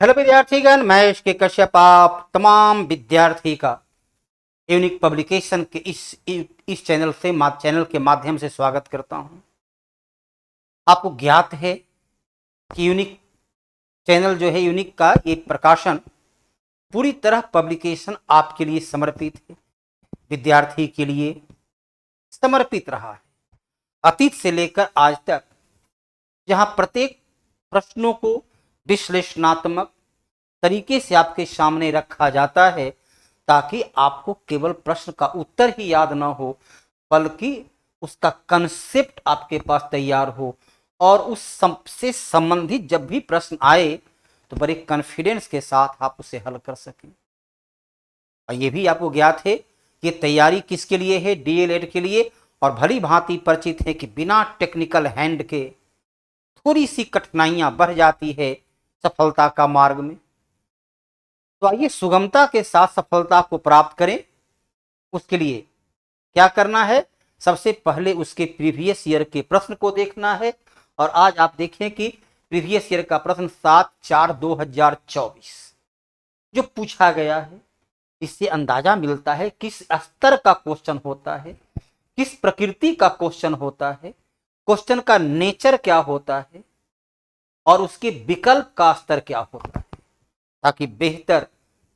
Hello विद्यार्थीगण, मैं के कश्यप आप तमाम विद्यार्थी का यूनिक पब्लिकेशन के इस चैनल के माध्यम से स्वागत करता हूं। आपको ज्ञात है कि यूनिक चैनल जो है, यूनिक का ये प्रकाशन पूरी तरह पब्लिकेशन आपके लिए समर्पित है, विद्यार्थी के लिए समर्पित रहा है। अतीत से लेकर आज तक, जहां प्रत्येक प्रश्नों को विश्लेषणात्मक तरीके से आपके सामने रखा जाता है, ताकि आपको केवल प्रश्न का उत्तर ही याद ना हो, बल्कि उसका कंसेप्ट आपके पास तैयार हो और उस से संबंधित जब भी प्रश्न आए तो बड़े कॉन्फिडेंस के साथ आप उसे हल कर सकें। और ये भी आपको ज्ञात है कि तैयारी किसके लिए है, डीएलएड के लिए, और भली भांति परिचित है कि बिना टेक्निकल हैंड के थोड़ी सी कठिनाइयां बढ़ जाती है सफलता का मार्ग में। तो आइए सुगमता के साथ सफलता को प्राप्त करें। उसके लिए क्या करना है? सबसे पहले उसके प्रीवियस ईयर के प्रश्न को देखना है। और आज आप देखें कि प्रीवियस ईयर का प्रश्न 7/4/2024 जो पूछा गया है, इससे अंदाजा मिलता है किस स्तर का क्वेश्चन होता है, किस प्रकृति का क्वेश्चन होता है, क्वेश्चन का नेचर क्या होता है और उसके विकल्प का स्तर क्या होता है, ताकि बेहतर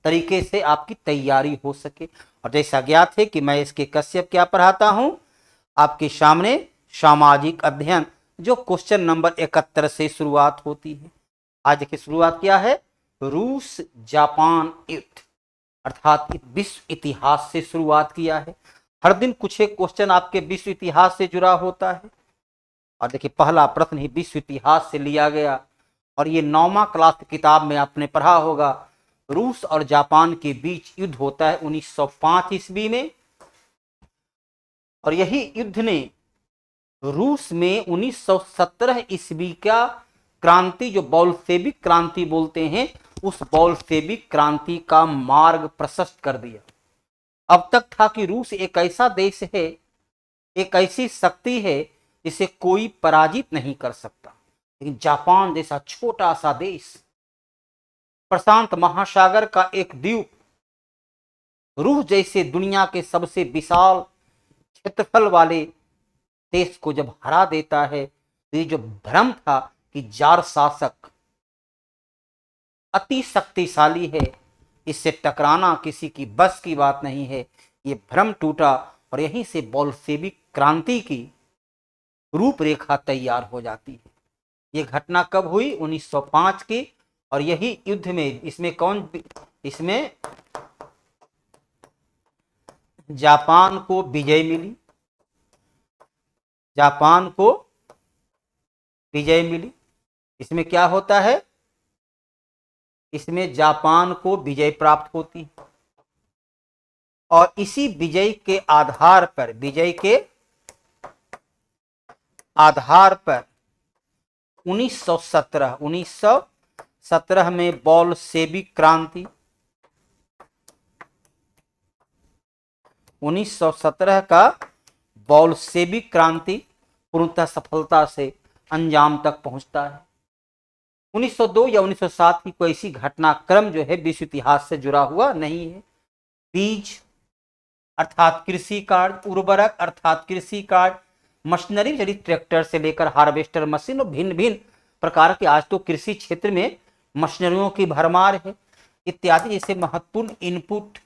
तरीके से आपकी तैयारी हो सके। और जैसा ज्ञात है कि मैं इसके कश्यप क्या पढ़ाता हूं आपके सामने, सामाजिक अध्ययन, जो क्वेश्चन नंबर 71 से शुरुआत होती है। आज देखिए शुरुआत क्या है, रूस जापान युद्ध, अर्थात विश्व इतिहास से शुरुआत किया है। हर दिन कुछ एक क्वेश्चन आपके विश्व इतिहास से जुड़ा होता है। और देखिए पहला प्रश्न ही विश्व इतिहास से लिया गया, और ये 9वीं क्लास की किताब में आपने पढ़ा होगा। रूस और जापान के बीच युद्ध होता है 1905 ईस्वी में, और यही युद्ध ने रूस में 1917 ईस्वी का क्रांति, जो बोल्शेविक क्रांति बोलते हैं, उस बोल्शेविक क्रांति का मार्ग प्रशस्त कर दिया। अब तक था कि रूस एक ऐसा देश है, एक ऐसी शक्ति है जिसे कोई पराजित नहीं कर सकता। लेकिन जापान जैसा छोटा सा देश, प्रशांत महासागर का एक द्वीप, रूस जैसे दुनिया के सबसे विशाल क्षेत्रफल वाले देश को जब हरा देता है, तो ये जो भ्रम था कि जार शासक अति शक्तिशाली है, इससे टकराना किसी की बस की बात नहीं है, ये भ्रम टूटा। और यहीं से बोल्शेविक क्रांति की रूपरेखा तैयार हो जाती है। ये घटना कब हुई? 1905 की। और यही युद्ध में, इसमें जापान को विजय मिली, जापान को विजय मिली। इसमें क्या होता है? इसमें जापान को विजय प्राप्त होती है, और इसी विजय के आधार पर, विजय के आधार पर 1917 में बोल्शेविक क्रांति, 1917 का बोल्शेविक क्रांति पूर्णतः सफलता से अंजाम तक पहुंचता है। 1902 या 1907 की कोई ऐसी घटनाक्रम जो है विश्व इतिहास से जुड़ा हुआ नहीं है। बीज अर्थात कृषि कार्य, उर्वरक अर्थात कृषि कार्य, मशीनरी यानी ट्रैक्टर से लेकर हार्वेस्टर मशीन और भिन्न भिन्न प्रकार के, आज तो कृषि क्षेत्र में मशीनरियों की भरमार है, इत्यादि जैसे महत्वपूर्ण इनपुट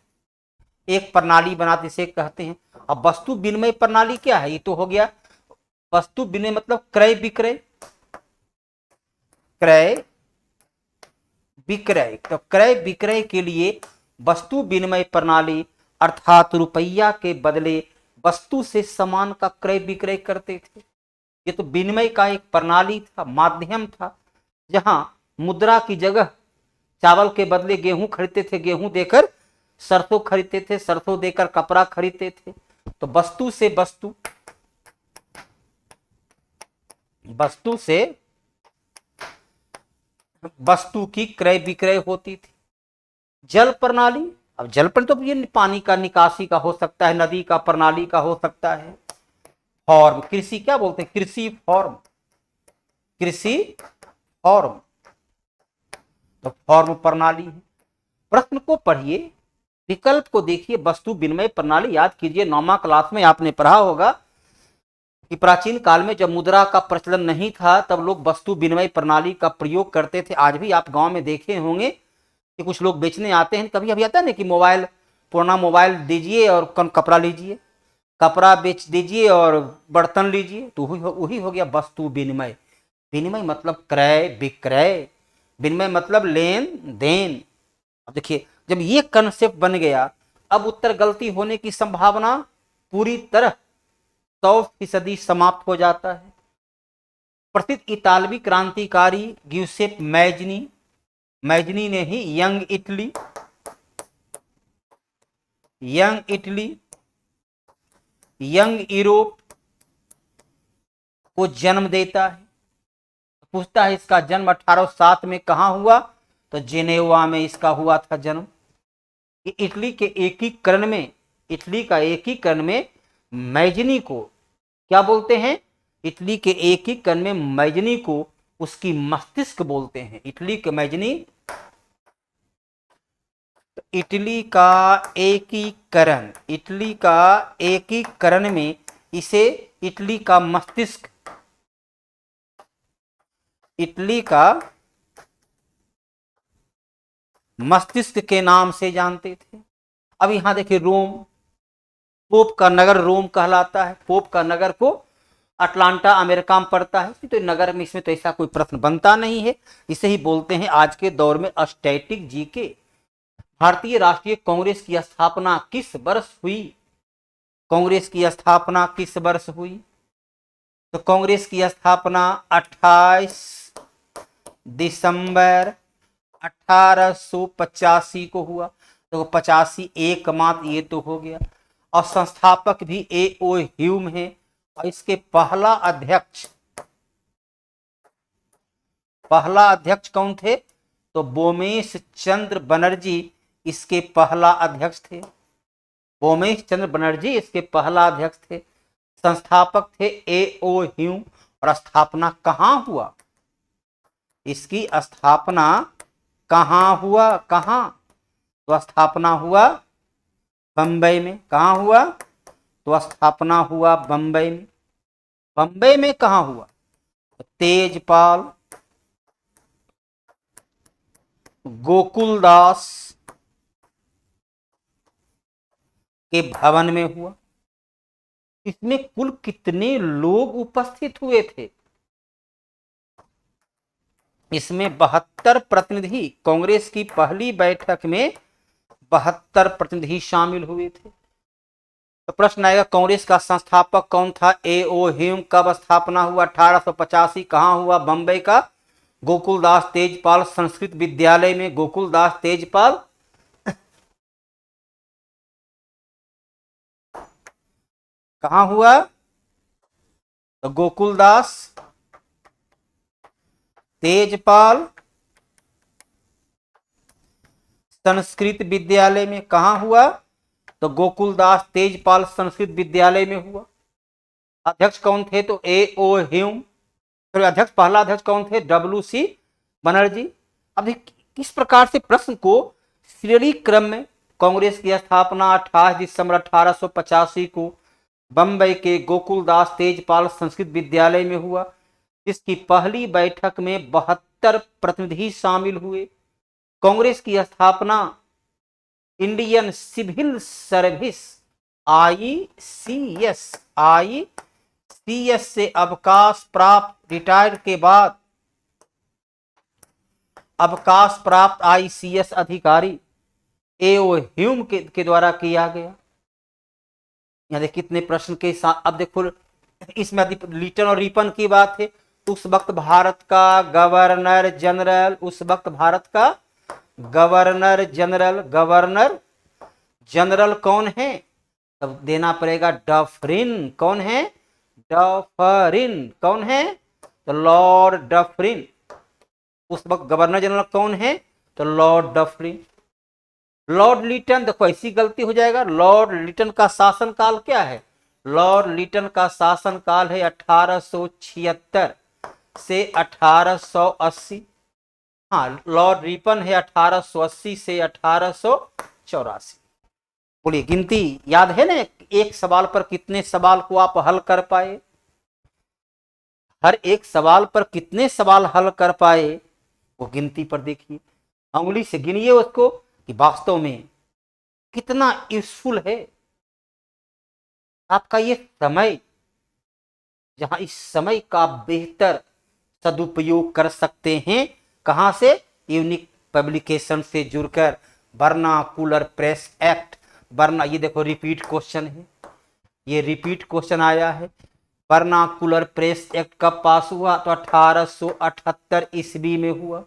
एक प्रणाली बनाते से कहते हैं। अब वस्तु विनिमय प्रणाली क्या है? ये तो हो गया वस्तु विनिमय, मतलब क्रय विक्रय, क्रय विक्रय। तो क्रय विक्रय के लिए वस्तु विनिमय प्रणाली, अर्थात रुपया के बदले वस्तु से सामान का क्रय विक्रय करते थे। ये तो विनिमय का एक प्रणाली था, माध्यम था, जहां मुद्रा की जगह चावल के बदले गेहूं खरीदते थे, गेहूं देकर सरसों खरीदते थे, सरसों देकर कपड़ा खरीदते थे। तो वस्तु से वस्तु की क्रय विक्रय होती थी। जल प्रणाली, अब जल प्रणाली तो ये पानी का निकासी का हो सकता है, नदी का प्रणाली का हो सकता है। फॉर्म, कृषि क्या बोलते हैं? कृषि फॉर्म, कृषि फॉर्म। तो फॉर्म प्रणाली है। प्रश्न को पढ़िए, विकल्प को देखिए, वस्तु विनिमय प्रणाली। याद कीजिए 9वीं क्लास में आपने पढ़ा होगा कि प्राचीन काल में जब मुद्रा का प्रचलन नहीं था तब लोग वस्तु विनिमय प्रणाली का प्रयोग करते थे। आज भी आप गांव में देखे होंगे कि कुछ लोग बेचने आते हैं, कभी अभी आता है ना कि मोबाइल, पुराना मोबाइल दीजिए और कपड़ा लीजिए, कपड़ा बेच दीजिए और बर्तन लीजिए, तो वही हो गया वस्तु विनिमय। विनिमय मतलब क्रय विक्रय, विनिमय मतलब लेन देन। अब देखिए जब ये कंसेप्ट बन गया, अब उत्तर गलती होने की संभावना पूरी तरह 100% समाप्त हो जाता है। प्रसिद्ध इतालवी क्रांतिकारी ग्यूसेप मैजनी, मैजनी ने ही यंग इटली, यंग यूरोप को जन्म देता है। पूछता है इसका जन्म 1807 में कहां हुआ, तो जेनेवा में इसका हुआ था जन्म। इटली के एकीकरण में, इटली का एकीकरण में मैजनी को क्या बोलते हैं, इटली के एकीकरण में मैजनी को उसकी मस्तिष्क बोलते हैं। इटली के मैजनी, इटली का एकीकरण, इटली का एकीकरण में इसे इटली का मस्तिष्क, इटली का मस्तिष्क के नाम से जानते थे। अब यहां देखिए रोम, पोप का नगर रोम कहलाता है। पोप का नगर को अटलांटा अमेरिका में पड़ता है, तो नगर में इसमें तो ऐसा कोई प्रश्न बनता नहीं है। इसे ही बोलते हैं आज के दौर में स्टैटिक जीके। भारतीय राष्ट्रीय कांग्रेस की स्थापना किस वर्ष हुई, कांग्रेस की स्थापना किस वर्ष हुई, तो कांग्रेस की स्थापना 28 दिसंबर 1885 को हुआ। तो 85 एक मात्र ये तो हो गया। और संस्थापक भी A.O. ह्यूम है। और इसके पहला अध्यक्ष कौन थे, तो बोमेश चंद्र बनर्जी इसके पहला अध्यक्ष थे। बोमेश चंद्र बनर्जी इसके पहला अध्यक्ष थे। संस्थापक थे A.O. ह्यूम। और स्थापना कहां हुआ, इसकी स्थापना कहां हुआ, कहां, तो स्थापना हुआ बंबई में। कहां हुआ, तो स्थापना हुआ बंबई में। बंबई में कहां हुआ, तेजपाल गोकुलदास के भवन में हुआ। इसमें कुल कितने लोग उपस्थित हुए थे, इसमें 72 प्रतिनिधि, कांग्रेस की पहली बैठक में 72 प्रतिनिधि शामिल हुए थे। तो प्रश्न आएगा कांग्रेस का संस्थापक कौन था, A.O. ह्यूम। कब स्थापना हुआ, 1885। कहां हुआ, बंबई का गोकुलदास तेजपाल संस्कृत विद्यालय में। गोकुलदास तेजपाल कहां हुआ, तो गोकुलदास तेजपाल संस्कृत विद्यालय में। कहां हुआ, तो गोकुलदास तेजपाल संस्कृत विद्यालय में हुआ। अध्यक्ष कौन थे, तो A.O. ह्यूम। फिर अध्यक्ष, पहला अध्यक्ष कौन थे, W.C. बनर्जी। अब किस प्रकार से प्रश्न को श्रेणी क्रम में, कांग्रेस की स्थापना 28 दिसंबर 1885 को बंबई के गोकुलदास तेजपाल संस्कृत विद्यालय में हुआ। इसकी पहली बैठक में 72 प्रतिनिधि शामिल हुए। कांग्रेस की स्थापना इंडियन सिविल सर्विस ICS से अवकाश प्राप्त, रिटायर के बाद अवकाश प्राप्त ICS अधिकारी A.O. ह्यूम के द्वारा किया गया। यहां देखिए कितने प्रश्न के साथ। अब देखो इसमें लिटन और रिपन की बात है। उस वक्त भारत का गवर्नर जनरल, उस वक्त भारत का गवर्नर जनरल कौन है, तब देना पड़ेगा डफरिन। कौन है, डफरिन। कौन है, तो लॉर्ड डफरिन। उस वक्त गवर्नर जनरल कौन है, तो लॉर्ड डफरिन। लॉर्ड लिटन, देखो ऐसी गलती हो जाएगा, लॉर्ड लिटन का शासनकाल क्या है, लॉर्ड लिटन का शासनकाल है 1876 से 1880। हाँ, लॉर्ड रिपन है 1880 से 1884। बोलिए, गिनती याद है ना? एक सवाल पर कितने सवाल को आप हल कर पाए? हर एक सवाल पर कितने सवाल हल कर पाए, वो गिनती पर देखिए। उंगली से गिनिए उसको कि वास्तव में कितना यूजफुल है आपका ये समय, जहां इस समय का बेहतर सदुपयोग कर सकते हैं। कहां से? यूनिक पब्लिकेशन से जुड़कर, वर्नाकुलर प्रेस एक्ट। वरना ये देखो रिपीट क्वेश्चन है, ये रिपीट क्वेश्चन आया है। वर्नाकुलर प्रेस एक्ट कब पास हुआ? तो 1878 ईस्वी में हुआ।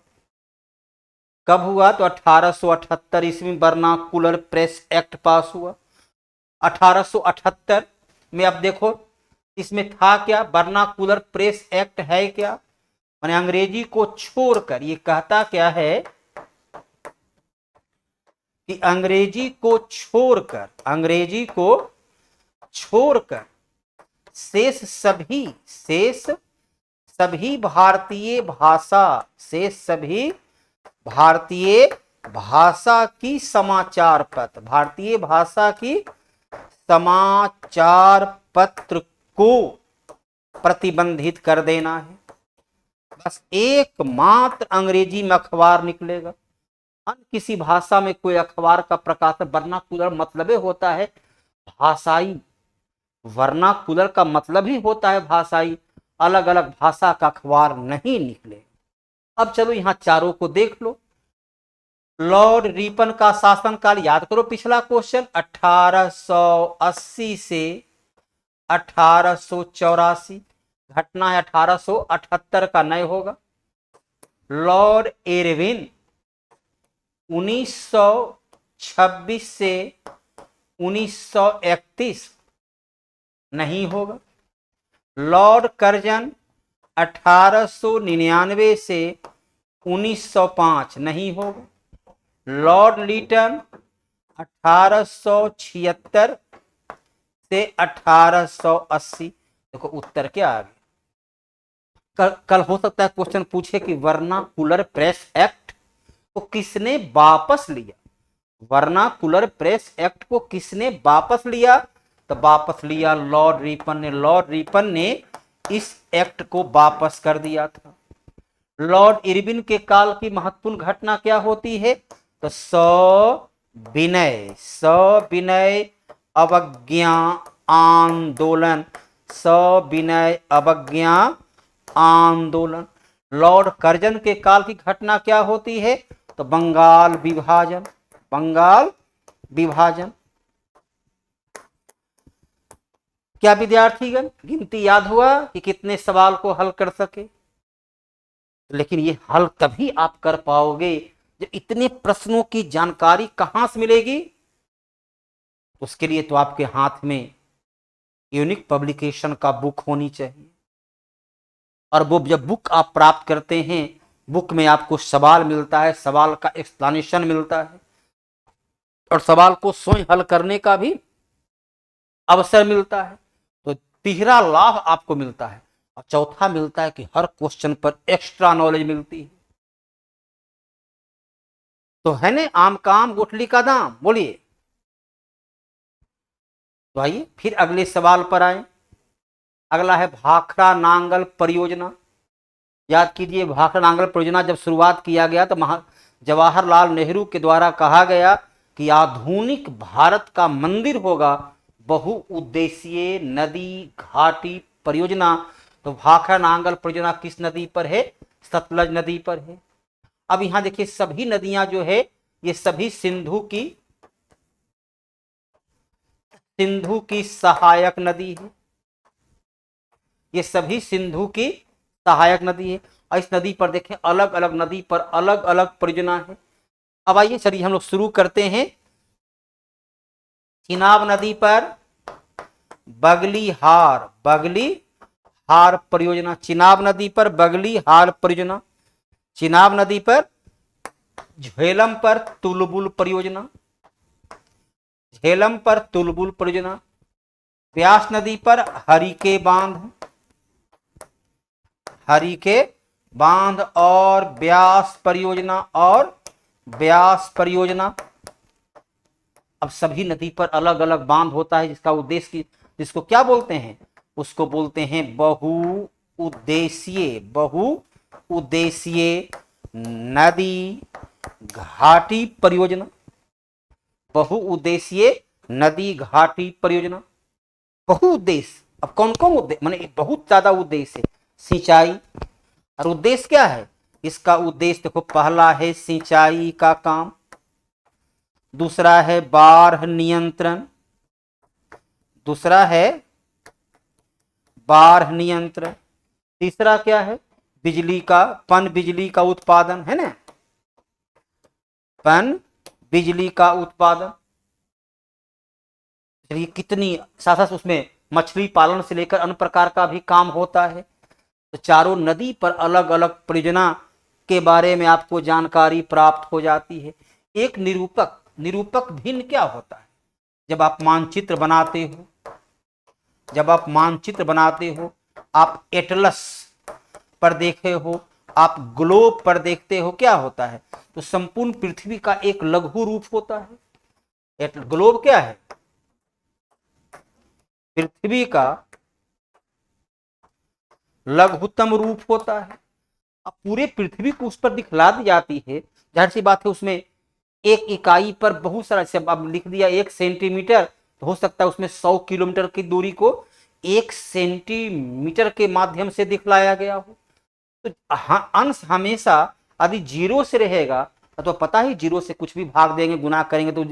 कब हुआ? तो 1878 ईस्वी में वर्नाकुलर प्रेस एक्ट पास हुआ। 1878 में अब देखो इसमें था क्या? वर्नाकुलर प्रेस एक्ट है क्या? माने अंग्रेजी को छोड़कर, ये कहता क्या है कि अंग्रेजी को छोड़कर, अंग्रेजी को छोड़कर शेष सभी भारतीय भाषा, शेष सभी भारतीय भाषा की समाचार पत्र, भारतीय भाषा की समाचार पत्र को प्रतिबंधित कर देना है। बस एकमात्र अंग्रेजी में अखबार निकलेगा, अन्य किसी भाषा में कोई अखबार का प्रकाशन। वर्नाकुलर मतलब होता है भाषाई, वर्नाकुलर का मतलब ही होता है भाषाई। अलग अलग भाषा का अखबार नहीं निकले। अब चलो यहां चारों को देख लो। लॉर्ड रिपन का शासनकाल याद करो, पिछला क्वेश्चन 1880 से 1884। घटना है 1878 का, नय होगा। लॉर्ड इरविन 1926 से 1931, नहीं होगा। लॉर्ड कर्जन 1899 से 1905, नहीं होगा। लॉर्ड लीटन 1876 से 1880। देखो उत्तर क्या आ गया। कल हो सकता है क्वेश्चन पूछे कि वर्नाकुलर प्रेस एक्ट को किसने वापस लिया? वर्नाकुलर प्रेस एक्ट को किसने वापस लिया? तो वापस लिया लॉर्ड रिपन ने। लॉर्ड रिपन ने इस एक्ट को वापस कर दिया था। लॉर्ड इरविन के काल की महत्वपूर्ण घटना क्या होती है? तो सविनय अवज्ञा आंदोलन, सविनय अवज्ञा आंदोलन। लॉर्ड कर्जन के काल की घटना क्या होती है? तो बंगाल विभाजन, बंगाल विभाजन। क्या विद्यार्थीगण गिनती याद हुआ कि कितने सवाल को हल कर सके? लेकिन ये हल तभी आप कर पाओगे जब इतने प्रश्नों की जानकारी कहां से मिलेगी? उसके लिए तो आपके हाथ में यूनिक पब्लिकेशन का बुक होनी चाहिए। और वो जब बुक आप प्राप्त करते हैं, बुक में आपको सवाल मिलता है, सवाल का एक्सप्लेनेशन मिलता है, और सवाल को स्वयं हल करने का भी अवसर मिलता है। तो तीसरा लाभ आपको मिलता है। और चौथा मिलता है कि हर क्वेश्चन पर एक्स्ट्रा नॉलेज मिलती है। तो है ना, आम का आम गुठली का दाम। बोलिए। तो आइए फिर अगले सवाल पर आए। अगला है भाखड़ा नांगल परियोजना। याद कीजिए, भाखड़ा नांगल परियोजना जब शुरुआत किया गया तो जवाहरलाल नेहरू के द्वारा कहा गया कि आधुनिक भारत का मंदिर होगा बहुउद्देशीय नदी घाटी परियोजना। तो भाखड़ा नांगल परियोजना किस नदी पर है? सतलज नदी पर है। अब यहां देखिए, सभी नदियां जो है ये सभी सिंधु की सहायक नदी है। ये सभी सिंधु की सहायक नदी है। और इस नदी पर देखें, अलग अलग नदी पर अलग अलग परियोजना है। अब आइए चलिए हम लोग शुरू करते हैं। चिनाब नदी पर बगलीहार परियोजना, चिनाब नदी पर बगलीहार परियोजना। चिनाब नदी पर झेलम पर तुलबुल परियोजना, झेलम पर तुलबुल परियोजना। व्यास नदी पर हरिके बांध, हरिके बांध और ब्यास परियोजना और ब्यास परियोजना। अब सभी नदी पर अलग अलग बांध होता है जिसका उद्देश्य की जिसको क्या बोलते हैं, उसको बोलते हैं बहुउद्देशीय नदी घाटी परियोजना। बहुउद्देशीय नदी घाटी परियोजना। बहुउद्देश्य, अब कौन कौन उद्देश्य, माने बहुत ज्यादा उद्देश्य है। सिंचाई, और उद्देश्य क्या है इसका, उद्देश्य देखो, पहला है सिंचाई का काम, दूसरा है बाढ़ नियंत्रण, दूसरा है बाढ़ नियंत्रण, तीसरा क्या है, बिजली का, पन बिजली का उत्पादन, है ना, पन बिजली का उत्पादन। चलिए कितनी साथ साथ उसमें मछली पालन से लेकर अन्य प्रकार का भी काम होता है। तो चारों नदी पर अलग अलग परियोजना के बारे में आपको जानकारी प्राप्त हो जाती है। एक निरूपक, निरूपक भिन्न क्या होता है, जब आप मानचित्र बनाते हो, जब आप मानचित्र बनाते हो, आप एटलस पर देखे हो, आप ग्लोब पर देखते हो, क्या होता है, तो संपूर्ण पृथ्वी का एक लघु रूप होता है। ग्लोब क्या है, पृथ्वी का लघुतम रूप होता है। अब पूरे पृथ्वी को उस पर दिखला दी जाती है, जाहिर सी बात है उसमें एक इकाई पर बहुत सारा, अब लिख दिया 1 सेंटीमीटर, तो हो सकता है उसमें 100 किलोमीटर की दूरी को 1 सेंटीमीटर के माध्यम से दिखलाया गया हो। तो अंश हमेशा यदि जीरो से रहेगा तो पता ही, जीरो से कुछ भी भाग देंगे, गुना करेंगे तो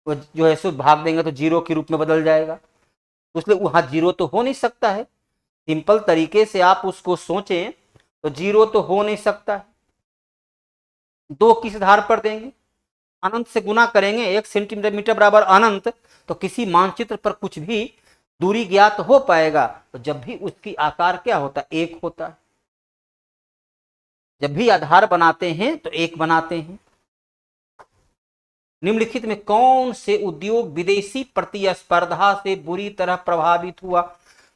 जो है सो भाग देंगे तो जीरो के रूप में बदल जाएगा, इसलिए वहां जीरो तो हो नहीं सकता है। सिंपल तरीके से आप उसको सोचें तो जीरो तो हो नहीं सकता है। दो किस आधार पर देंगे, अनंत से गुना करेंगे, 1 सेंटीमीटर बराबर अनंत, तो किसी मानचित्र पर कुछ भी दूरी ज्ञात हो पाएगा। तो जब भी उसकी आकार क्या होता है, 1 होता है। जब भी आधार बनाते हैं तो 1 बनाते हैं। निम्नलिखित में कौन से उद्योग विदेशी प्रतिस्पर्धा से बुरी तरह प्रभावित हुआ।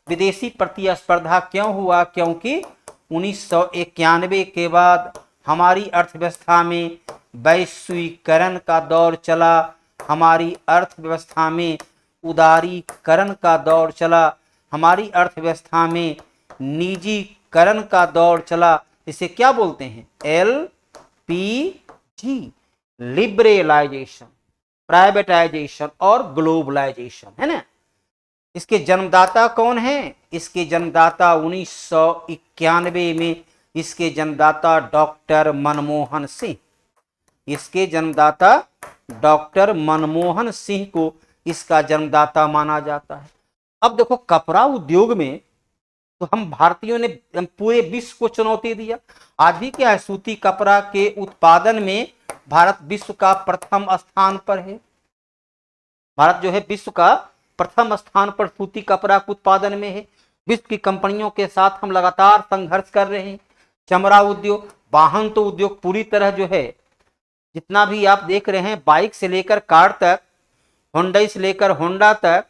विदेशी प्रतिस्पर्धा क्यों हुआ, क्योंकि 1991 के बाद हमारी अर्थव्यवस्था में वैश्वीकरण का दौर चला, हमारी अर्थव्यवस्था में उदारीकरण का दौर चला, हमारी अर्थव्यवस्था में निजीकरण का दौर चला। इसे क्या बोलते हैं, LPG, लिबरलाइजेशन, प्राइवेटाइजेशन और ग्लोबलाइजेशन, है ना। इसके जन्मदाता कौन है, इसके जन्मदाता 1991 में इसके जन्मदाता डॉक्टर मनमोहन सिंह, इसके जन्मदाता डॉक्टर मनमोहन सिंह को इसका जन्मदाता माना जाता है। अब देखो कपड़ा उद्योग में तो हम भारतीयों ने पूरे विश्व को चुनौती दिया। आज भी क्या है, सूती कपड़ा के उत्पादन में भारत विश्व का प्रथम स्थान पर है। भारत जो है विश्व का प्रथम स्थान पर सूती कपड़ा के उत्पादन में है। विश्व की कंपनियों के साथ हम लगातार संघर्ष कर रहे हैं। चमड़ा उद्योग, वाहन तो उद्योग पूरी तरह जो है, जितना भी आप देख रहे हैं, बाइक से लेकर कार तक, होंडा से लेकर होंडा तक,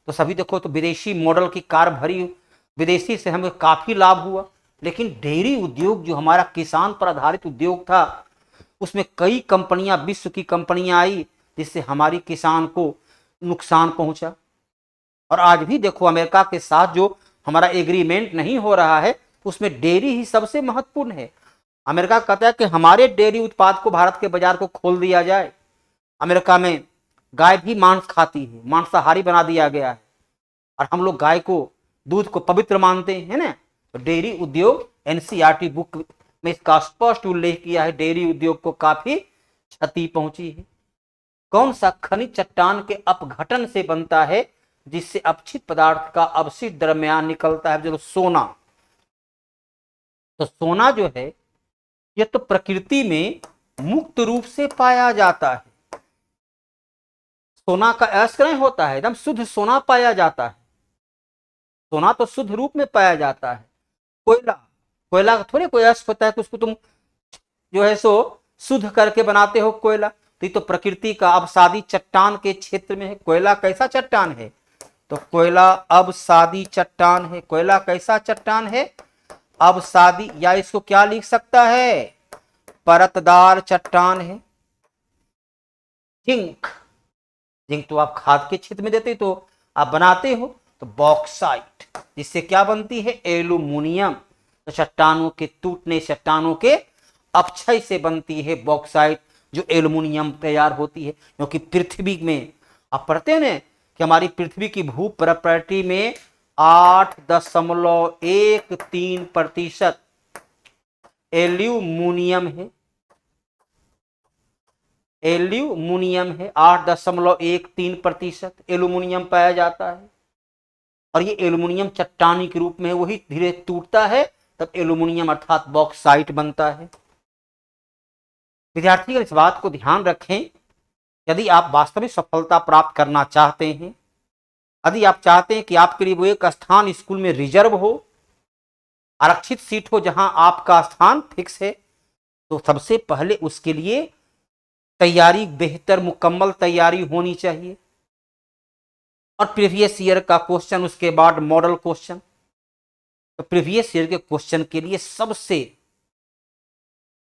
तो सभी देखो तो विदेशी मॉडल की कार भरी, विदेशी से हमें काफी लाभ हुआ। लेकिन डेयरी उद्योग जो हमारा किसान पर आधारित उद्योग था, उसमें कई कंपनियां, विश्व की कंपनियां आई, जिससे हमारी किसान को नुकसान पहुंचा। और आज भी देखो अमेरिका के साथ जो हमारा एग्रीमेंट नहीं हो रहा है, उसमें डेयरी ही सबसे महत्वपूर्ण है। अमेरिका कहता है कि हमारे डेयरी उत्पाद को, भारत के बाजार को खोल दिया जाए। अमेरिका में गाय भी मांस खाती है, मांसाहारी बना दिया गया है, और हम लोग गाय को, दूध को पवित्र मानते हैं ना। तो डेयरी उद्योग, NCERT बुक में इसका स्पष्ट उल्लेख किया है, डेयरी उद्योग को काफी क्षति पहुंची है। कौन सा खनिज चट्टान के अपघटन से बनता है, जिससे अपचित पदार्थ का अवशिष्ट द्रव्यमान निकलता है, जो सोना। तो सोना जो है यह तो प्रकृति में मुक्त रूप से पाया जाता है। सोना का अयस्क होता है, एकदम शुद्ध सोना पाया जाता है। सोना तो शुद्ध रूप में पाया जाता है। कोयला, कोयला का थोड़े कोई अयस्क होता है कि उसको तुम जो है सो शुद्ध करके बनाते हो कोयला। तो प्रकृति का अवसादी चट्टान के क्षेत्र में है। कोयला कैसा चट्टान है, तो कोयला अवसादी चट्टान है। कोयला कैसा चट्टान है, अवसादी, या इसको क्या लिख सकता है, परतदार चट्टान है। जिंक, जिंक तो आप खाद के क्षेत्र में देते तो आप बनाते हो, तो बॉक्साइट, जिससे क्या बनती है, एल्यूमिनियम। तो चट्टानों के टूटने, चट्टानों के अपक्षय से बनती है बॉक्साइट, जो एल्यूमिनियम तैयार होती है। क्योंकि पृथ्वी में आप पढ़ते हैं ना कि हमारी पृथ्वी की भू प्रॉपर्टी में 8.13% एल्यूमिनियम है। एल्यूमिनियम है, 8.13% एल्यूमिनियम पाया जाता है। और ये एल्यूमिनियम चट्टानी के रूप में वही धीरे टूटता है, तब एल्यूमिनियम अर्थात बॉक्साइट बनता है। विद्यार्थी इस बात को ध्यान रखें, यदि आप वास्तव में सफलता प्राप्त करना चाहते हैं, यदि आप चाहते हैं कि आपके लिए वो एक स्थान स्कूल में रिजर्व हो, आरक्षित सीट हो जहां आपका स्थान फिक्स है, तो सबसे पहले उसके लिए तैयारी, बेहतर मुकम्मल तैयारी होनी चाहिए। और प्रीवियस ईयर का क्वेश्चन, उसके बाद मॉडल क्वेश्चन। तो प्रीवियस ईयर के क्वेश्चन के लिए सबसे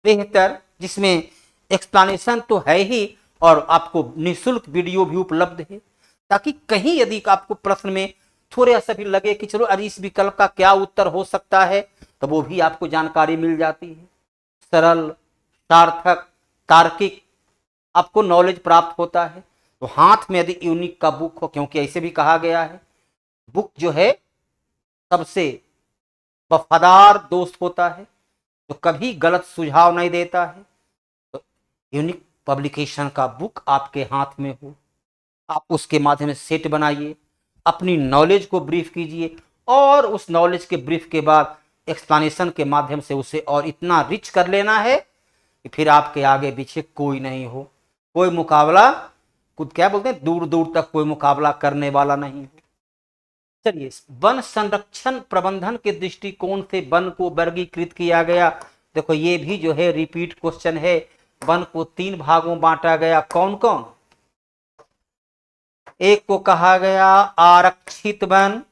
बेहतर, जिसमें एक्सप्लेनेशन तो है ही और आपको निःशुल्क वीडियो भी उपलब्ध है, ताकि कहीं यदि आपको प्रश्न में थोड़ा सा भी लगे कि चलो अरे इस विकल्प का क्या उत्तर हो सकता है, तो वो भी आपको जानकारी मिल जाती है। सरल, सार्थक, तार्किक आपको नॉलेज प्राप्त होता है। तो हाथ में यदि यूनिक का बुक हो, क्योंकि ऐसे भी कहा गया है बुक जो है सबसे वफादार दोस्त होता है, तो कभी गलत सुझाव नहीं देता है। तो यूनिक पब्लिकेशन का बुक आपके हाथ में हो, आप उसके माध्यम से सेट बनाइए, अपनी नॉलेज को ब्रीफ कीजिए, और उस नॉलेज के ब्रीफ के बाद एक्सप्लेनेशन के माध्यम से उसे और इतना रिच कर लेना है कि फिर आपके आगे पीछे कोई नहीं हो, कोई मुकाबला, कुछ क्या बोलते हैं, दूर दूर तक कोई मुकाबला करने वाला नहीं हो। चलिए, वन संरक्षण प्रबंधन के दृष्टिकोण से वन को वर्गीकृत किया गया। देखो ये भी जो है रिपीट क्वेश्चन है। वन को 3 भागों बांटा गया, कौन कौन? एक को कहा गया आरक्षित वन,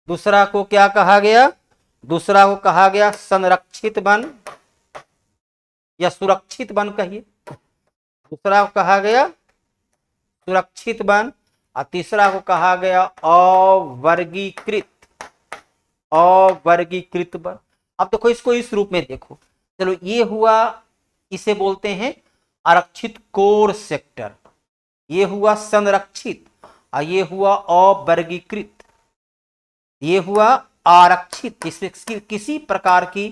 दूसरा को क्या कहा गया, दूसरा को कहा गया संरक्षित वन या सुरक्षित वन कहिए। दूसरा को कहा गया सुरक्षित वन और तीसरा को कहा गया अवर्गीकृत, अवर्गीकृत वन। अब देखो इसको इस रूप में देखो, चलो ये हुआ, इसे बोलते हैं आरक्षित कोर सेक्टर, ये हुआ संरक्षित और ये हुआ अवर्गीकृत, ये हुआ आरक्षित, जिसमें किसी प्रकार की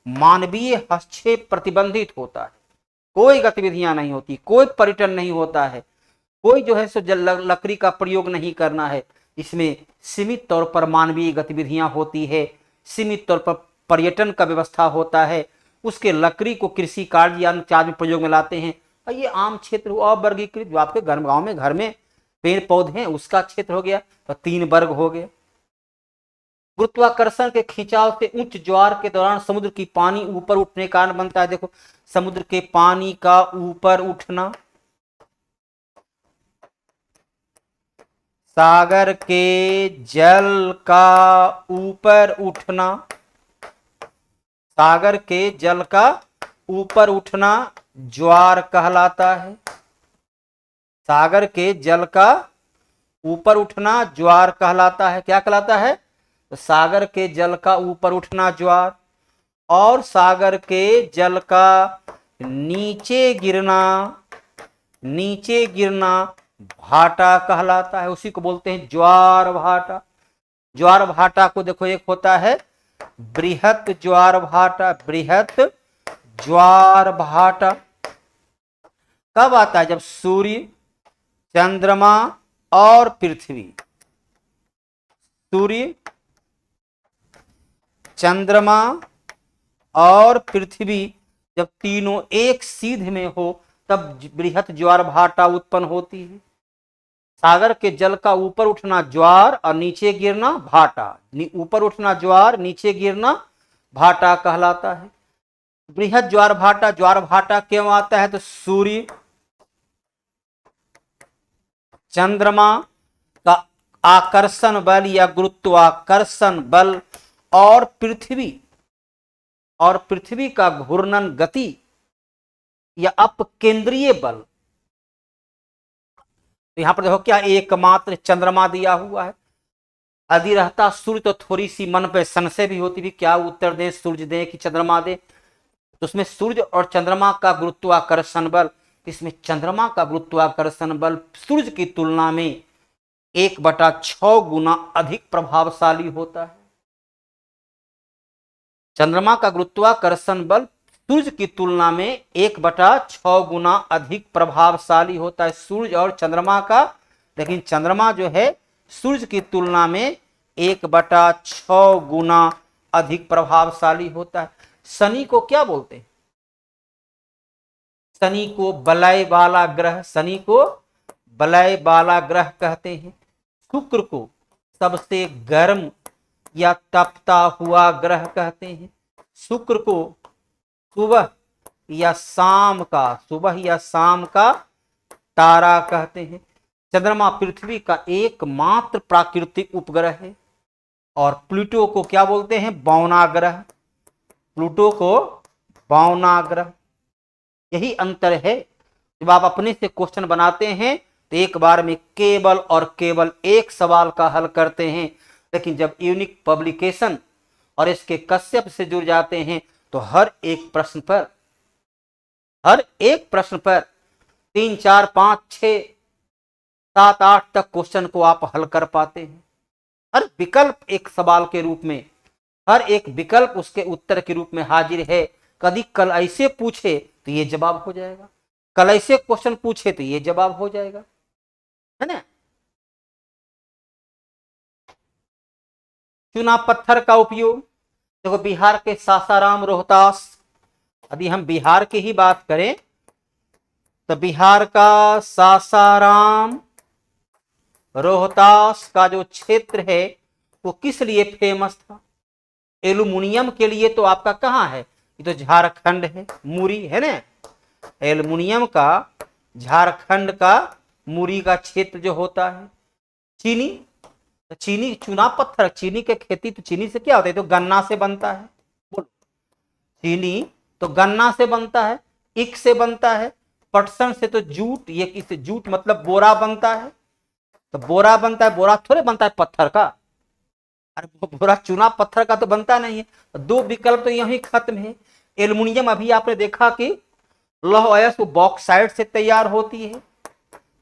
मानवीय हस्तक्षेप प्रतिबंधित होता है, कोई गतिविधियां नहीं होती, कोई पर्यटन नहीं होता है, कोई जो है सो लकड़ी का प्रयोग नहीं करना है। इसमें सीमित तौर पर मानवीय गतिविधियां होती है, सीमित तौर पर पर्यटन का व्यवस्था होता है, उसके लकड़ी को कृषि कार्य या अन्य कार्य में प्रयोग में लाते हैं। और ये आम क्षेत्र अवर्गीकृत, जो आपके गांव में घर में पेड़ पौधे हैं उसका क्षेत्र हो गया, तो 3 वर्ग हो गए। गुरुत्वाकर्षण के खिंचाव से उच्च ज्वार के दौरान समुद्र की पानी ऊपर उठने का कारण बनता है। देखो समुद्र के पानी का ऊपर उठना, सागर के जल का ऊपर उठना, सागर के जल का ऊपर उठना ज्वार कहलाता है। सागर के जल का ऊपर उठना ज्वार कहलाता है। क्या कहलाता है? सागर के जल का ऊपर उठना ज्वार, और सागर के जल का नीचे गिरना, नीचे गिरना भाटा कहलाता है। उसी को बोलते हैं ज्वार भाटा। ज्वार भाटा को देखो, एक होता है बृहत ज्वार भाटा, बृहत ज्वार भाटा कब आता है? जब सूर्य, चंद्रमा और पृथ्वी, सूर्य, चंद्रमा और पृथ्वी जब तीनों एक सीध में हो तब बृहत ज्वार भाटा उत्पन्न होती है। सागर के जल का ऊपर उठना ज्वार और नीचे गिरना भाटा, ऊपर उठना ज्वार, नीचे गिरना भाटा कहलाता है। बृहत ज्वार भाटा क्यों आता है? तो सूर्य, चंद्रमा का आकर्षण बल या गुरुत्वाकर्षण बल और पृथ्वी का घूर्णन गति या अपकेंद्रीय बल। तो यहां पर देखो क्या एकमात्र चंद्रमा दिया हुआ है। यदि रहता सूर्य तो थोड़ी सी मन पे संशय भी होती भी क्या उत्तर दें, सूर्य दें कि चंद्रमा दें। तो उसमें सूर्य और चंद्रमा का गुरुत्वाकर्षण बल, इसमें चंद्रमा का गुरुत्वाकर्षण बल सूर्य की तुलना में 1/6 गुना अधिक प्रभावशाली होता है। चंद्रमा का गुरुत्वाकर्षण बल सूर्य की तुलना में 1/6 गुना अधिक प्रभावशाली होता है, सूर्य और चंद्रमा का। लेकिन चंद्रमा जो है सूर्य की तुलना में 1/6 गुना अधिक प्रभावशाली होता है। शनि को क्या बोलते हैं? शनि को बलय वाला ग्रह, शनि को बलय वाला ग्रह कहते हैं। शुक्र को सबसे गर्म या तपता हुआ ग्रह कहते हैं। शुक्र को सुबह या शाम का तारा कहते हैं। चंद्रमा पृथ्वी का एकमात्र प्राकृतिक उपग्रह है। और प्लूटो को क्या बोलते हैं? बौना ग्रह। प्लूटो को बौना ग्रह। यही अंतर है। जब आप अपने से क्वेश्चन बनाते हैं तो एक बार में केवल और केवल एक सवाल का हल करते हैं, लेकिन जब यूनिक पब्लिकेशन और इसके कश्यप से जुड़ जाते हैं तो हर एक प्रश्न पर 3, 4, 5, 6, 7, 8 तक क्वेश्चन को आप हल कर पाते हैं। हर विकल्प एक सवाल के रूप में, हर एक विकल्प उसके उत्तर के रूप में हाजिर है। कभी कल ऐसे पूछे तो ये जवाब हो जाएगा, कल ऐसे क्वेश्चन पूछे तो ये जवाब हो जाएगा, है ना। चूना पत्थर का उपयोग, देखो बिहार के सासाराम, रोहतास, यदि हम बिहार की ही बात करें तो बिहार का सासाराम रोहतास का जो क्षेत्र है वो किस लिए फेमस था? एल्युमिनियम के लिए। तो आपका कहाँ है? ये तो झारखंड है, मुरी है ना। एल्युमिनियम का झारखंड का मुरी का क्षेत्र जो होता है। चीनी, तो चीनी, चूना पत्थर, चीनी के खेती तो चीनी से क्या होता है? तो गन्ना से बनता है। बोलो, चीनी तो गन्ना से बनता है, ईख से बनता है, पटसन से तो जूट, ये किस जूट मतलब बोरा बनता है। तो बोरा बनता है, बोरा थोड़े बनता है पत्थर का। अरे बोरा चूना पत्थर का तो बनता नहीं है। दो विकल्प तो यही खत्म है। एल्युमिनियम अभी आपने देखा कि लौह अयस्क बॉक्साइट से तैयार होती है।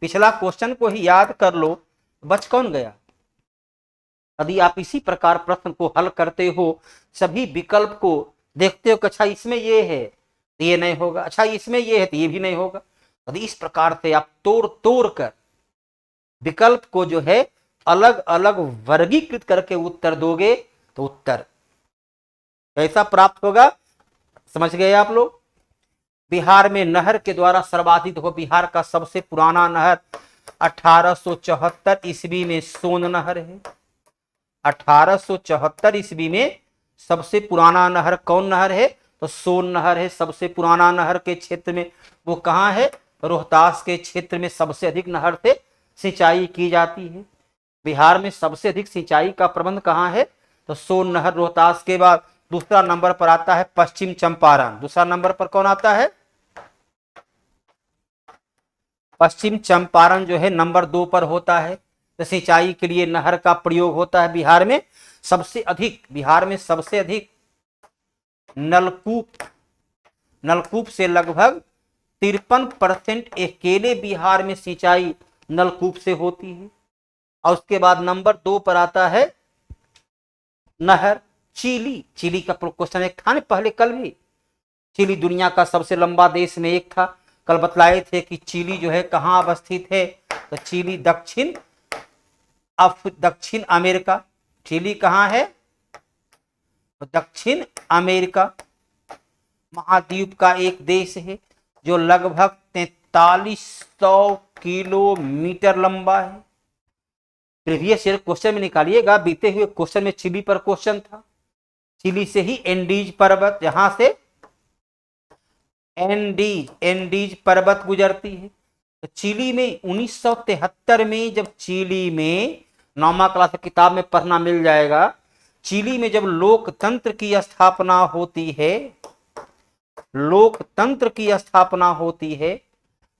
पिछला क्वेश्चन को ही याद कर लो, बच कौन गया? यदि आप इसी प्रकार प्रश्न को हल करते हो, सभी विकल्प को देखते हो कि अच्छा इसमें ये है तो ये नहीं होगा, अच्छा इसमें ये है तो ये भी नहीं होगा। यदि इस प्रकार से आप तोड़ तोड़ कर विकल्प को जो है अलग अलग वर्गीकृत करके उत्तर दोगे तो उत्तर कैसा प्राप्त होगा, समझ गए आप लोग। बिहार में नहर के द्वारा सर्वाधिक हो, बिहार का सबसे पुराना नहर 1874 ईस्वी में सोन नहर है। 1874 ईस्वी में सबसे पुराना नहर कौन नहर है? तो सोन नहर है। सबसे पुराना नहर के क्षेत्र में वो कहाँ है? रोहतास के क्षेत्र में सबसे अधिक नहर से सिंचाई की जाती है। बिहार में सबसे अधिक सिंचाई का प्रबंध कहाँ है? तो सोन नहर। रोहतास के बाद दूसरा नंबर पर आता है पश्चिम चंपारण। दूसरा नंबर पर कौन आता है? पश्चिम चंपारण जो है नंबर 2 पर होता है। तो सिंचाई के लिए नहर का प्रयोग होता है बिहार में सबसे अधिक। बिहार में सबसे अधिक नलकूप से लगभग 53% अकेले बिहार में सिंचाई नलकूप से होती है। और उसके बाद नंबर 2 पर आता है नहर चिली। चिली का क्वेश्चन एक था ना पहले, कल भी। चिली दुनिया का सबसे लंबा देश में एक था। कल बतलाए थे कि चिली जो है कहाँ अवस्थित है? तो चिली दक्षिण अमेरिका। चिली कहाँ है? तो दक्षिण अमेरिका महाद्वीप का एक देश है जो लगभग 4300 किलोमीटर लंबा है। प्रीवियस ईयर क्वेश्चन में निकालिएगा, बीते हुए क्वेश्चन में चिली पर क्वेश्चन था। चिली से ही एंडीज पर्वत, जहां से एंडीज पर्वत गुजरती है। तो चिली में 1973 में, जब चिली में 9वीं क्लास की किताब में पढ़ना मिल जाएगा, चिली में जब लोकतंत्र की स्थापना होती है, लोकतंत्र की स्थापना होती है,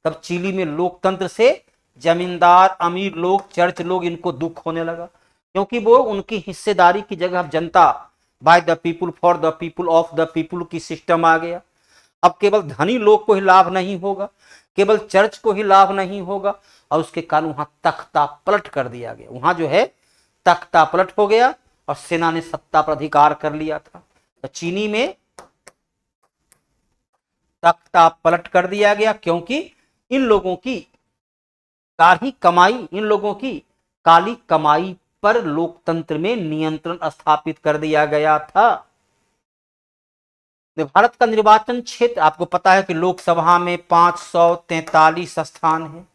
तब चिली में लोकतंत्र से जमींदार, अमीर लोग, चर्च लोग, इनको दुख होने लगा, क्योंकि वो उनकी हिस्सेदारी की जगह अब जनता, by the people, for the people, of the people की सिस्टम आ गया। अब केवल धनी लोग को ही लाभ नहीं होगा, केवल चर्च को ही लाभ नहीं होगा, और उसके कारण वहां तख्ता पलट कर दिया गया। वहां जो है तख्ता पलट हो गया और सेना ने सत्ता पर अधिकार कर लिया था। तो चीनी में तख्ता पलट कर दिया गया, क्योंकि इन लोगों की काली कमाई, इन लोगों की काली कमाई पर लोकतंत्र में नियंत्रण स्थापित कर दिया गया था। भारत का निर्वाचन क्षेत्र आपको पता है कि लोकसभा में 543 स्थान है।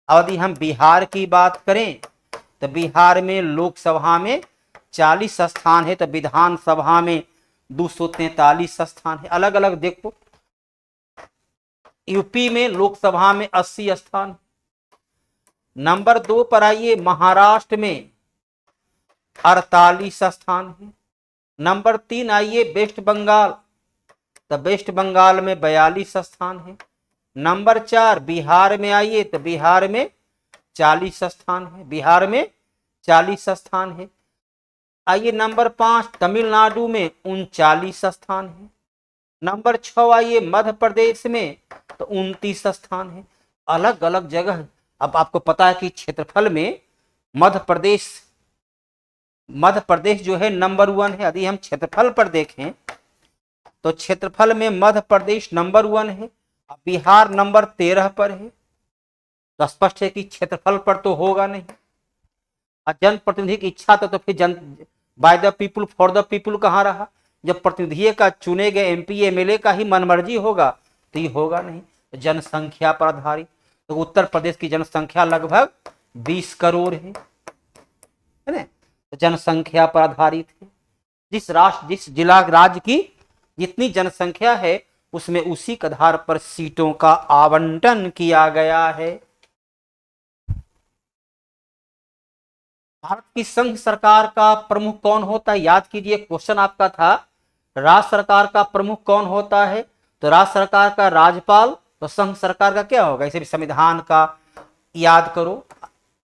यदि हम बिहार की बात करें तो बिहार में लोकसभा में 40 स्थान है, तो विधानसभा में 243 स्थान है। अलग अलग देखो, यूपी में लोकसभा में 80 स्थान। नंबर 2 पर आइए, महाराष्ट्र में 48 स्थान है। नंबर 3 आइए वेस्ट बंगाल, तो वेस्ट बंगाल में 42 स्थान है। नंबर 4 बिहार में आइए, तो बिहार में 40 स्थान है, बिहार में 40 स्थान है। आइए नंबर 5 तमिलनाडु में 39 स्थान है। नंबर 6 आइए मध्य प्रदेश में, तो 29 स्थान है। अलग अलग जगह। अब आपको पता है कि क्षेत्रफल में मध्य प्रदेश जो है नंबर 1 है। यदि हम क्षेत्रफल पर देखें तो क्षेत्रफल में मध्य प्रदेश नंबर 1 है, बिहार नंबर 13 पर है। तो स्पष्ट है कि क्षेत्रफल पर तो होगा नहीं। जनप्रतिनिधि की इच्छा तो फिर by the people, for the people कहाँ रहा? जब प्रतिनिधि का चुने गए एमपी एमएलए का ही मनमर्जी होगा तो ये होगा नहीं। तो जनसंख्या पर आधारित, तो उत्तर प्रदेश की जनसंख्या लगभग 20 करोड़ है ना? तो जनसंख्या पर आधारित है। जिस जिला राज्य की जितनी जनसंख्या है उसमें उसी के आधार पर सीटों का आवंटन किया गया है। भारत की संघ सरकार का प्रमुख कौन होता है? याद कीजिए, क्वेश्चन आपका था राज्य सरकार का प्रमुख कौन होता है? तो राज्य सरकार का राज्यपाल। तो संघ सरकार का क्या होगा? इसे भी संविधान का याद करो।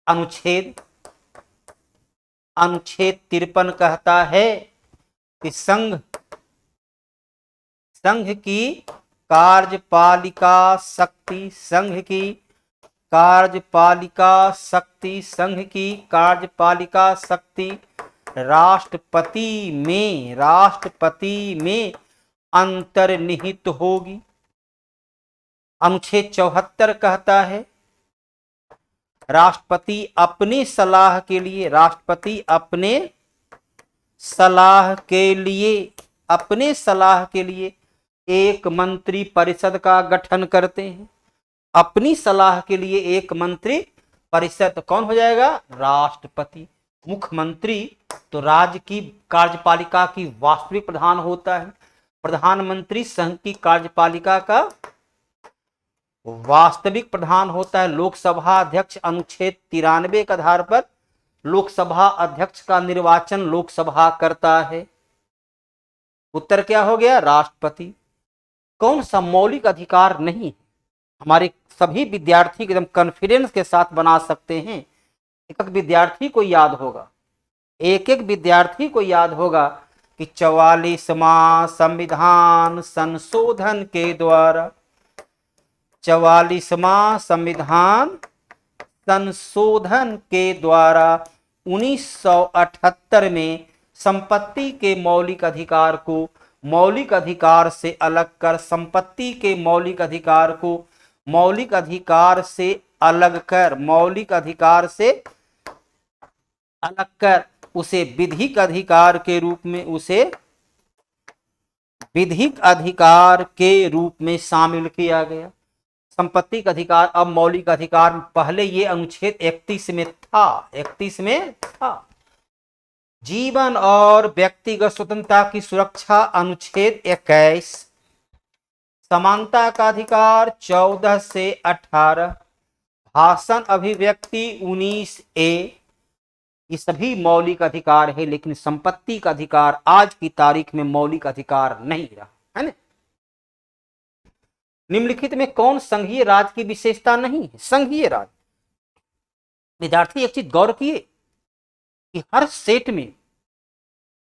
अनुच्छेद 53 कहता है कि संघ की कार्यपालिका शक्ति, संघ की कार्यपालिका शक्ति राष्ट्रपति में अंतर्निहित होगी। अनुच्छेद 74 कहता है राष्ट्रपति अपनी सलाह के लिए एक मंत्री परिषद का गठन करते हैं। अपनी सलाह के लिए एक मंत्री परिषद कौन हो जाएगा? राष्ट्रपति। मुख्यमंत्री तो राज्य की कार्यपालिका की वास्तविक प्रधान होता है। प्रधानमंत्री संघ की कार्यपालिका का वास्तविक प्रधान होता है। लोकसभा अध्यक्ष अनुच्छेद 93 के आधार पर लोकसभा अध्यक्ष का निर्वाचन लोकसभा करता है। उत्तर क्या हो गया? राष्ट्रपति। कौन सा मौलिक अधिकार नहीं हमारे सभी विद्यार्थी एकदम कॉन्फिडेंस के साथ बना सकते हैं? एक विद्यार्थी को याद होगा, एक विद्यार्थी को याद होगा कि 44वां संविधान संशोधन के द्वारा 1978 में संपत्ति के मौलिक अधिकार को मौलिक अधिकार से अलग कर, संपत्ति के मौलिक अधिकार को मौलिक अधिकार से अलग कर उसे विधिक अधिकार के रूप में शामिल किया गया। संपत्ति का अधिकार अब मौलिक अधिकार, पहले ये अनुच्छेद 31 में था। जीवन और व्यक्तिगत स्वतंत्रता की सुरक्षा अनुच्छेद 21। समानता का अधिकार 14 से 18। भाषण अभिव्यक्ति 19A। ये सभी मौलिक अधिकार है, लेकिन संपत्ति का अधिकार आज की तारीख में मौलिक अधिकार नहीं रहा है ना। निम्नलिखित में कौन संघीय राज की विशेषता नहीं है? संघीय राज, विद्यार्थी एक चीज गौर किए कि हर सेट में,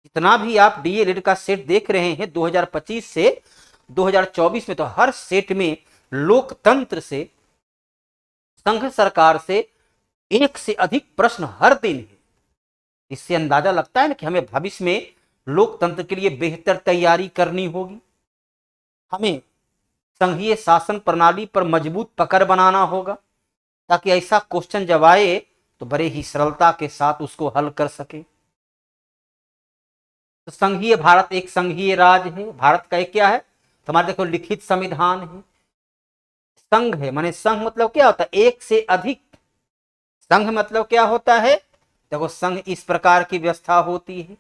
जितना भी आप डीएलएड का सेट देख रहे हैं 2025 से 2024 में, तो हर सेट में लोकतंत्र से, संघ सरकार से एक से अधिक प्रश्न हर दिन है। इससे अंदाजा लगता है ना कि हमें भविष्य में लोकतंत्र के लिए बेहतर तैयारी करनी होगी। हमें संघीय शासन प्रणाली पर मजबूत पकड़ बनाना होगा, ताकि ऐसा क्वेश्चन जब आए तो बड़े ही सरलता के साथ उसको हल कर सके। तो संघीय भारत एक संघीय राज है। भारत का एक क्या है? हमारे देखो लिखित संविधान है। संघ है, माने संघ मतलब क्या होता है? एक से अधिक। संघ मतलब क्या होता है? देखो संघ इस प्रकार की व्यवस्था होती है।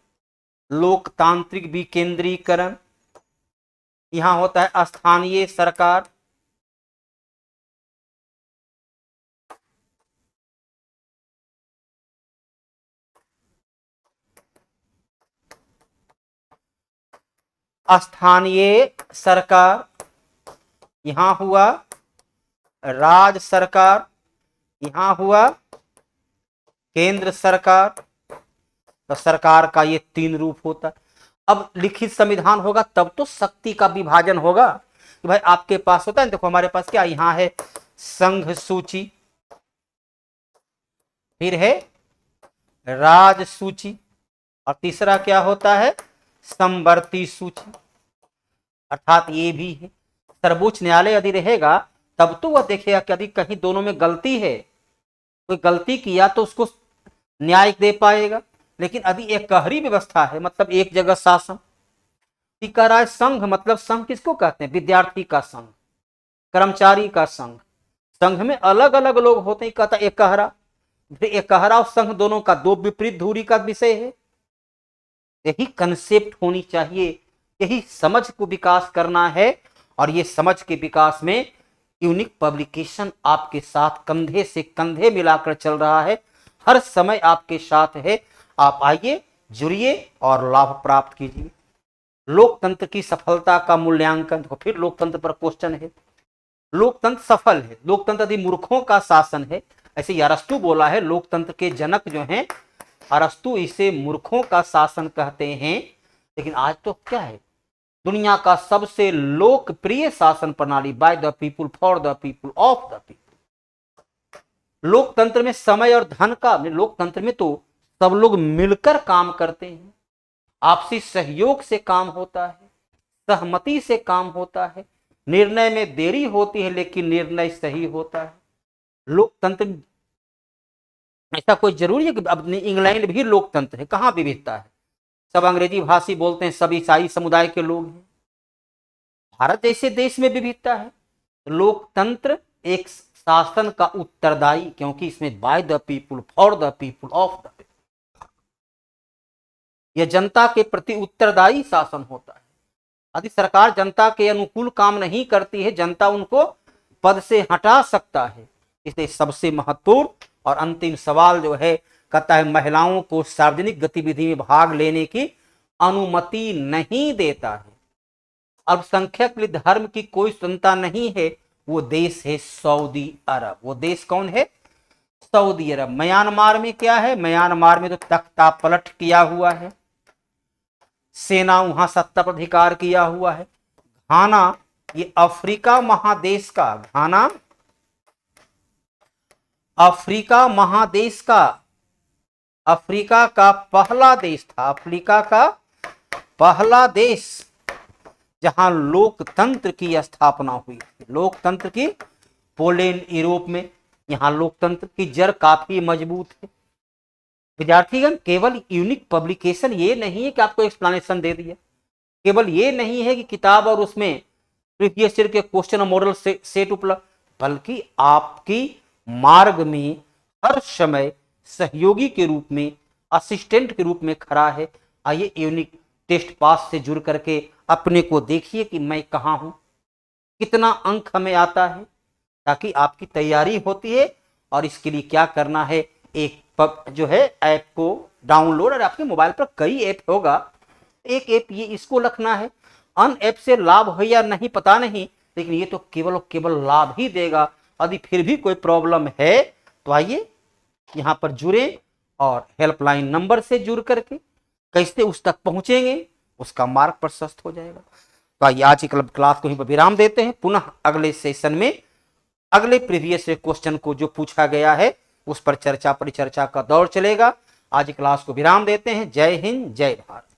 लोकतांत्रिक विकेंद्रीकरण, यहां होता है स्थानीय सरकार, स्थानीय सरकार, यहां हुआ राज्य सरकार, यहां हुआ केंद्र सरकार। तो सरकार का ये तीन रूप होता है। अब लिखित संविधान होगा तब तो शक्ति का विभाजन होगा कि भाई आपके पास होता है। देखो हमारे पास क्या यहां है? संघ सूची, फिर है राज सूची, और तीसरा क्या होता है? समवर्ती सूची। अर्थात ये भी है। सर्वोच्च न्यायालय यदि रहेगा तब तो वह देखेगा कि यदि कहीं दोनों में गलती है, कोई गलती किया तो उसको न्याय दे पाएगा। लेकिन यदि एक कहरी व्यवस्था है, मतलब एक जगह शासन। टीका राय संघ मतलब संघ किसको कहते हैं? विद्यार्थी का संघ, कर्मचारी का संघ। संघ में अलग अलग लोग होते हैं, कहता एक कहरा। एक कहरा और संघ दोनों का दो विपरीत धुरी का विषय है। यही कंसेप्ट होनी चाहिए, यही समझ को विकास करना है। और ये समझ के विकास में यूनिक पब्लिकेशन आपके साथ कंधे से कंधे मिलाकर चल रहा है, हर समय आपके साथ है। आप आइए, जुड़िए और लाभ प्राप्त कीजिए। लोकतंत्र की सफलता का मूल्यांकन, तो फिर लोकतंत्र पर क्वेश्चन है। लोकतंत्र सफल है, लोकतंत्र यदि मूर्खों का शासन है, ऐसे अरस्तु बोला है। लोकतंत्र के जनक जो हैं अरस्तु, इसे मूर्खों का शासन कहते हैं। लेकिन आज तो क्या है? दुनिया का सबसे लोकप्रिय शासन प्रणाली, by the people, for the people, of the people. लोकतंत्र में समय और धन का, लोकतंत्र में तो सब लोग मिलकर काम करते हैं, आपसी सहयोग से काम होता है, सहमति से काम होता है। निर्णय में देरी होती है लेकिन निर्णय सही होता है। लोकतंत्र ऐसा कोई जरूरी है कि अब इंग्लैंड भी लोकतंत्र है, कहां विविधता है? सब अंग्रेजी भाषी बोलते हैं, सब ईसाई समुदाय के लोग हैं। भारत जैसे देश में विविधता है। लोकतंत्र एक शासन का उत्तरदायी, क्योंकि इसमें by the people, for the people, of the people, यह जनता के प्रति उत्तरदायी शासन होता है। यदि सरकार जनता के अनुकूल काम नहीं करती है, जनता उनको पद से हटा सकता है। इसलिए सबसे महत्वपूर्ण और अंतिम सवाल जो है, कहता है महिलाओं को सार्वजनिक गतिविधि में भाग लेने की अनुमति नहीं देता है। अल्पसंख्यक धर्म की कोई स्वतंत्रता नहीं है। वो देश है सऊदी अरब। वो देश कौन है? सऊदी अरब। म्यांमार में क्या है? म्यांमार में तो तख्ता पलट किया हुआ है, सेना वहां सत्ता पर अधिकार किया हुआ है। घाना, ये अफ्रीका महादेश का, घाना अफ्रीका महादेश का, अफ्रीका का पहला देश था, अफ्रीका का पहला देश जहां लोकतंत्र की स्थापना हुई। लोकतंत्र की, पोलैंड, यूरोप में, यहां लोकतंत्र की जड़ काफी मजबूत है। विद्यार्थीगण, केवल यूनिक पब्लिकेशन ये नहीं है कि आपको एक्सप्लेनेशन दे दिया, केवल ये नहीं है कि किताब और उसमें प्रीवियस ईयर के क्वेश्चन और मॉडल सेट उपलब्ध, बल्कि आपकी मार्ग में हर समय सहयोगी के रूप में, असिस्टेंट के रूप में खड़ा है। आइए यूनिक टेस्ट पास से जुड़ करके अपने को देखिए कि मैं कहाँ हूं, कितना अंक हमें आता है, ताकि आपकी तैयारी होती है। और इसके लिए क्या करना है? एक जो है ऐप को डाउनलोड, और आपके मोबाइल पर कई ऐप होगा, एक ऐप ये इसको रखना है। अन ऐप से लाभ हो या नहीं पता नहीं, लेकिन ये तो केवल और केवल लाभ ही देगा। यदि फिर भी कोई प्रॉब्लम है तो आइए यहाँ पर जुड़े और हेल्पलाइन नंबर से जुड़ करके कैसे उस तक पहुंचेंगे उसका मार्ग प्रशस्त हो जाएगा। तो आइए आज की क्लास को ही विराम देते हैं। पुनः अगले सेशन में अगले प्रीवियस क्वेश्चन को जो पूछा गया है उस पर चर्चा परिचर्चा का दौर चलेगा। आज क्लास को विराम देते हैं। जय हिंद, जय भारत।